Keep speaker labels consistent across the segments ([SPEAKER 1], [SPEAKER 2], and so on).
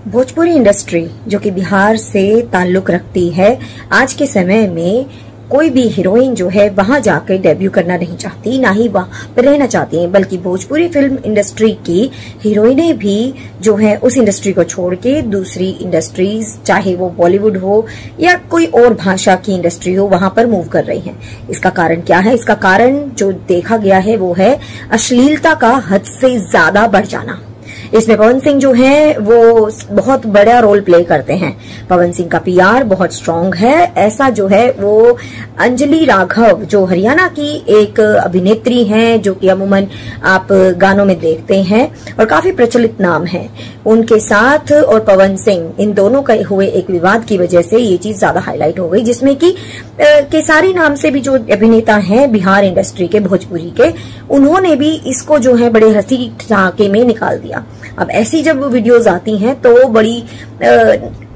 [SPEAKER 1] Bhojpuri industry जो कि बिहार से ताल्लुक रखती है, आज के समय में कोई भी हीरोइन जो है वहां जाकर डेब्यू करना नहीं चाहती, ना ही वहां पर रहना चाहती हैं, बल्कि भोजपुरी फिल्म इंडस्ट्री की हीरोइनें भी जो है उस इंडस्ट्री को छोड़ के दूसरी इंडस्ट्रीज, चाहे वो बॉलीवुड हो या कोई और भाषा की इंडस्ट्री हो, वहां पर मूव कर रही हैं। इसका कारण क्या है? इसका कारण जो देखा गया है वो है अश्लीलता का हद से ज्यादा बढ़ जाना। इसमें पवन सिंह जो है वो बहुत बड़ा रोल प्ले करते हैं। पवन सिंह का पीआर बहुत स्ट्रांग है। ऐसा जो है वो अंजलि राघव जो हरियाणा की एक अभिनेत्री हैं, जो कि अमूमन आप गानों में देखते हैं और काफी प्रचलित नाम है, उनके साथ और पवन सिंह इन दोनों का हुए एक विवाद की वजह से ये चीज ज्यादा हाईलाइट हो गई, जिसमें कि केसारी नाम से भी जो अभिनेता हैं बिहार इंडस्ट्री के, भोजपुरी के, उन्होंने भी इसको जो है बड़े हंसी ठहाके में निकाल दिया। अब ऐसी जब वीडियोस आती हैं तो बड़ी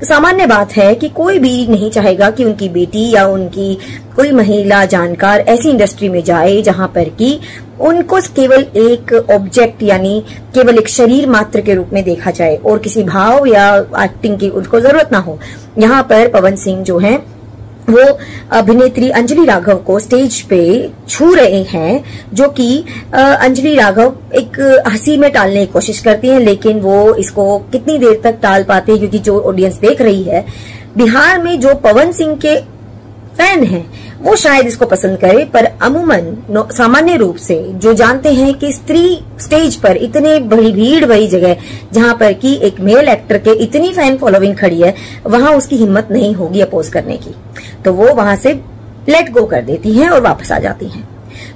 [SPEAKER 1] सामान्य बात है कि कोई भी नहीं चाहेगा कि उनकी बेटी या उनकी कोई महिला जानकार ऐसी इंडस्ट्री में जाए जहां पर कि उनको केवल एक ऑब्जेक्ट यानी केवल एक शरीर मात्र के रूप में देखा जाए और किसी भाव या एक्टिंग की उनको जरूरत ना हो। यहाँ पर पवन सिंह जो है वो अभिनेत्री अंजलि राघव को स्टेज पे छू रहे हैं, जो कि अंजलि राघव एक हंसी में टालने की कोशिश करती हैं, लेकिन वो इसको कितनी देर तक टाल पाते हैं, क्योंकि जो ऑडियंस देख रही है बिहार में जो पवन सिंह के फैन हैं वो शायद इसको पसंद करे, पर अमूमन सामान्य रूप से जो जानते हैं कि स्त्री स्टेज पर इतने बड़ी भीड़ भरी जगह जहां पर कि एक मेल एक्टर के इतनी फैन फॉलोइंग खड़ी है, वहां उसकी हिम्मत नहीं होगी अपोज करने की, तो वो वहां से लेट गो कर देती हैं और वापस आ जाती हैं।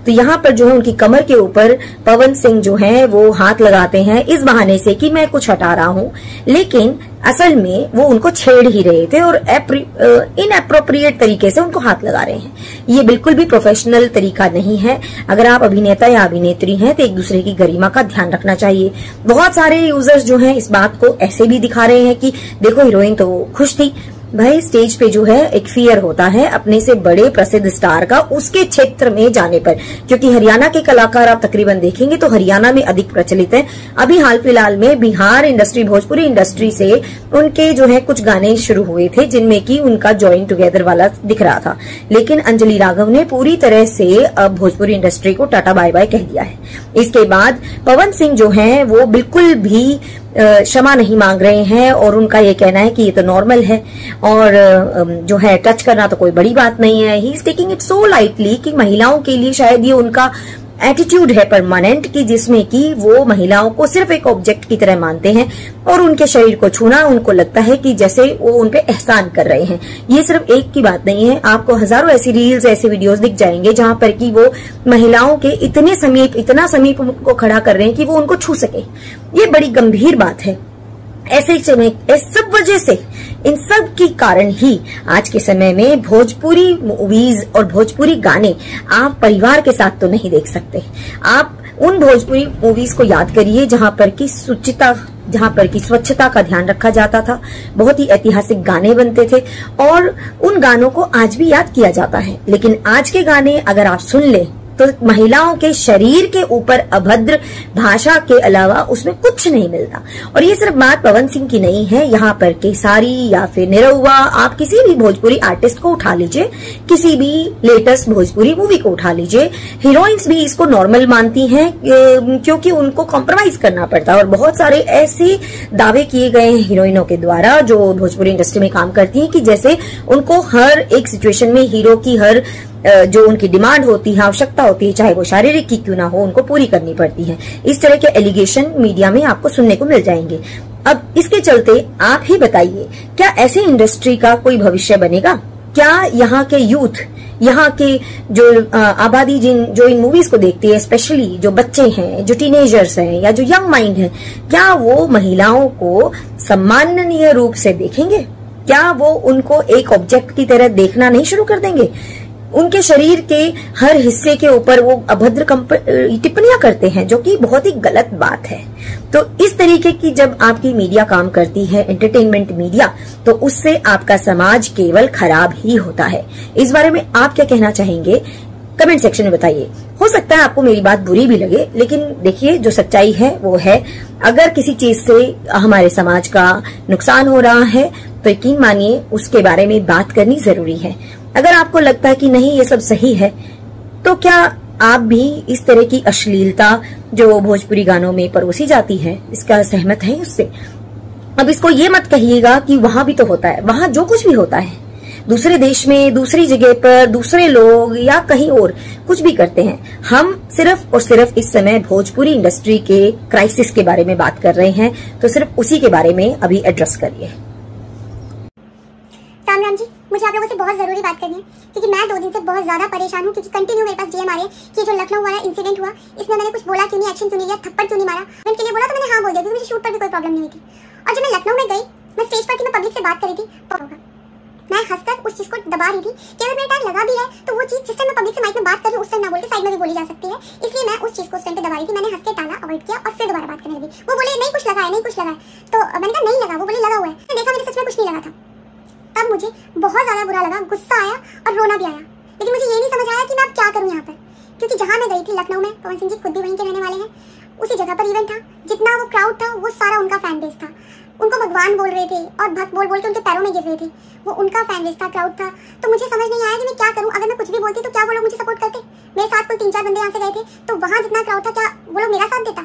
[SPEAKER 1] तो यहाँ पर जो है उनकी कमर के ऊपर पवन सिंह जो है वो हाथ लगाते हैं इस बहाने से कि मैं कुछ हटा रहा हूं, लेकिन असल में वो उनको छेड़ ही रहे थे और इनएप्रोप्रिएट तरीके से उनको हाथ लगा रहे हैं। ये बिल्कुल भी प्रोफेशनल तरीका नहीं है। अगर आप अभिनेता या अभिनेत्री हैं तो एक दूसरे की गरिमा का ध्यान रखना चाहिए। बहुत सारे यूजर्स जो हैं इस बात को ऐसे भी दिखा रहे हैं कि देखो हीरोइन तो खुश थी। भाई स्टेज पे जो है एक फियर होता है अपने से बड़े प्रसिद्ध स्टार का उसके क्षेत्र में जाने पर, क्योंकि हरियाणा के कलाकार आप तकरीबन देखेंगे तो हरियाणा में अधिक प्रचलित है। अभी हाल फिलहाल में बिहार इंडस्ट्री, भोजपुरी इंडस्ट्री से उनके जो है कुछ गाने शुरू हुए थे जिनमें कि उनका जॉइन टुगेदर वाला दिख रहा था, लेकिन अंजलि राघव ने पूरी तरह से अब भोजपुरी इंडस्ट्री को टाटा बाय बाय कह दिया है। इसके बाद पवन सिंह जो है वो बिल्कुल भी क्षमा नहीं मांग रहे हैं और उनका ये कहना है कि ये तो नॉर्मल है और जो है टच करना तो कोई बड़ी बात नहीं है। He is taking it so lightly कि महिलाओं के लिए शायद ये उनका एटीट्यूड है परमानेंट, कि जिसमें कि वो महिलाओं को सिर्फ एक ऑब्जेक्ट की तरह मानते हैं और उनके शरीर को छूना उनको लगता है कि जैसे वो उनपे एहसान कर रहे हैं। ये सिर्फ एक की बात नहीं है, आपको हजारों ऐसी रील्स, ऐसे वीडियोस दिख जाएंगे जहां पर कि वो महिलाओं के इतने समीप, इतना समीप उनको खड़ा कर रहे हैं कि वो उनको छू सके। ये बड़ी गंभीर बात है। ऐसे इस सब वजह से, इन सब की कारण ही आज के समय में भोजपुरी मूवीज और भोजपुरी गाने आप परिवार के साथ तो नहीं देख सकते। आप उन भोजपुरी मूवीज को याद करिए जहां पर की शुचिता, जहां पर की स्वच्छता का ध्यान रखा जाता था, बहुत ही ऐतिहासिक गाने बनते थे और उन गानों को आज भी याद किया जाता है। लेकिन आज के गाने अगर आप सुन लें तो महिलाओं के शरीर के ऊपर अभद्र भाषा के अलावा उसमें कुछ नहीं मिलता। और ये सिर्फ बात पवन सिंह की नहीं है, यहाँ पर केसारी या फिर निरहुआ, आप किसी भी भोजपुरी आर्टिस्ट को उठा लीजिए, किसी भी लेटेस्ट भोजपुरी मूवी को उठा लीजिए, हीरोइंस भी इसको नॉर्मल मानती हैं क्योंकि उनको कॉम्प्रोमाइज करना पड़ता है। और बहुत सारे ऐसे दावे किए गए हैं हीरोइनों के द्वारा जो भोजपुरी इंडस्ट्री में काम करती हैं कि जैसे उनको हर एक सिचुएशन में हीरो की हर जो उनकी डिमांड होती है, आवश्यकता होती है, चाहे वो शारीरिक की क्यों ना हो, उनको पूरी करनी पड़ती है। इस तरह के एलिगेशन मीडिया में आपको सुनने को मिल जाएंगे। अब इसके चलते आप ही बताइए, क्या ऐसी इंडस्ट्री का कोई भविष्य बनेगा? क्या यहाँ के यूथ, यहाँ के जो आबादी जो इन मूवीज को देखती है, स्पेशली जो बच्चे हैं, जो टीनेजर्स हैं या जो यंग माइंड हैं, क्या वो महिलाओं को सम्माननीय रूप से देखेंगे? क्या वो उनको एक ऑब्जेक्ट की तरह देखना नहीं शुरू कर देंगे? उनके शरीर के हर हिस्से के ऊपर वो अभद्र टिप्पणियां करते हैं, जो कि बहुत ही गलत बात है। तो इस तरीके की जब आपकी मीडिया काम करती है, एंटरटेनमेंट मीडिया, तो उससे आपका समाज केवल खराब ही होता है। इस बारे में आप क्या कहना चाहेंगे? कमेंट सेक्शन में बताइए। हो सकता है आपको मेरी बात बुरी भी लगे, लेकिन देखिए जो सच्चाई है वो है। अगर किसी चीज से हमारे समाज का नुकसान हो रहा है तो यकीन मानिए उसके बारे में बात करनी जरूरी है। अगर आपको लगता है कि नहीं ये सब सही है, तो क्या आप भी इस तरह की अश्लीलता जो भोजपुरी गानों में परोसी जाती है, इसका सहमत है उससे? अब इसको ये मत कहिएगा कि वहां भी तो होता है। वहां जो कुछ भी होता है, दूसरे देश में, दूसरी जगह पर, दूसरे लोग या कहीं और कुछ भी करते हैं, हम सिर्फ और सिर्फ इस समय भोजपुरी इंडस्ट्री के क्राइसिस के बारे में बात कर रहे हैं, तो सिर्फ उसी के बारे में अभी एड्रेस करिए।
[SPEAKER 2] राम राम जी, मुझे आप लोगों से बहुत जरूरी बात करनी है, क्योंकि मैं 2 दिन से बहुत ज्यादा परेशान हूँ। क्योंकि कंटिन्यू मेरे पास डीएम आ रहे हैं कि जो लखनऊ वाला इंसिडेंट हुआ, इसमें मैंने कुछ बोला क्यों नहीं, एक्शन क्यों नहीं लिया, थप्पड़ क्यों नहीं मारा। मैंने के लिए बोला तो मैंने हाँ बोल दिया, क्योंकि मुझे शूट पर भी कोई प्रॉब्लम नहीं हुई थी। और जब मैं लखनऊ में गई, मैं स्टेज पर थी, मैं पब्लिक से बात कर रही थी, मैं हंसकर उस चीज को दबा रही थी कि अगर मेरा टाइम लगा भी है तो वो चीज जिस टाइम मैं पब्लिक से माइक में बात कर रही हूँ उस टाइम ना बोल के साइड में भी बोली जा सकती है। इसलिए मैं उस चीज को उस टाइम पे दबा रही थी। मैंने हंस के टाला, अवॉइड किया और फिर दोबारा बात करने लगी। वो बोले नहीं कुछ लगा है, नहीं कुछ लगा है, तो मैंने कहा नहीं लगा। वो बोले लगा हुआ है। मैंने देखा मेरे सच में कुछ नहीं लगा था। तब मुझे बहुत ज्यादा बुरा लगा, गुस्सा आया और रोना भी आया। लेकिन मुझे ये नहीं समझ आया कि मैं अब क्या करूँ यहाँ पर, क्योंकि जहाँ मैं गई थी लखनऊ में, पवन सिंह जी खुद भी वहीं के रहने वाले हैं, उसी जगह पर इवेंट था। जितना वो क्राउड था वो सारा उनका फैन बेस था। उनको भगवान बोल रहे थे और भक्त बोल बोल के उनके पैरों में गिर रहे थे। वो उनका फैन बेस था, क्राउड था। तो मुझे समझ नहीं आया कि मैं क्या करूं। अगर मैं कुछ भी बोलती तो क्या वो लोग मुझे सपोर्ट करते? मेरे साथ कोई 3-4 बंदे यहाँ से गए थे, तो वहाँ जितना क्राउड था क्या वो लोग मेरा साथ देता?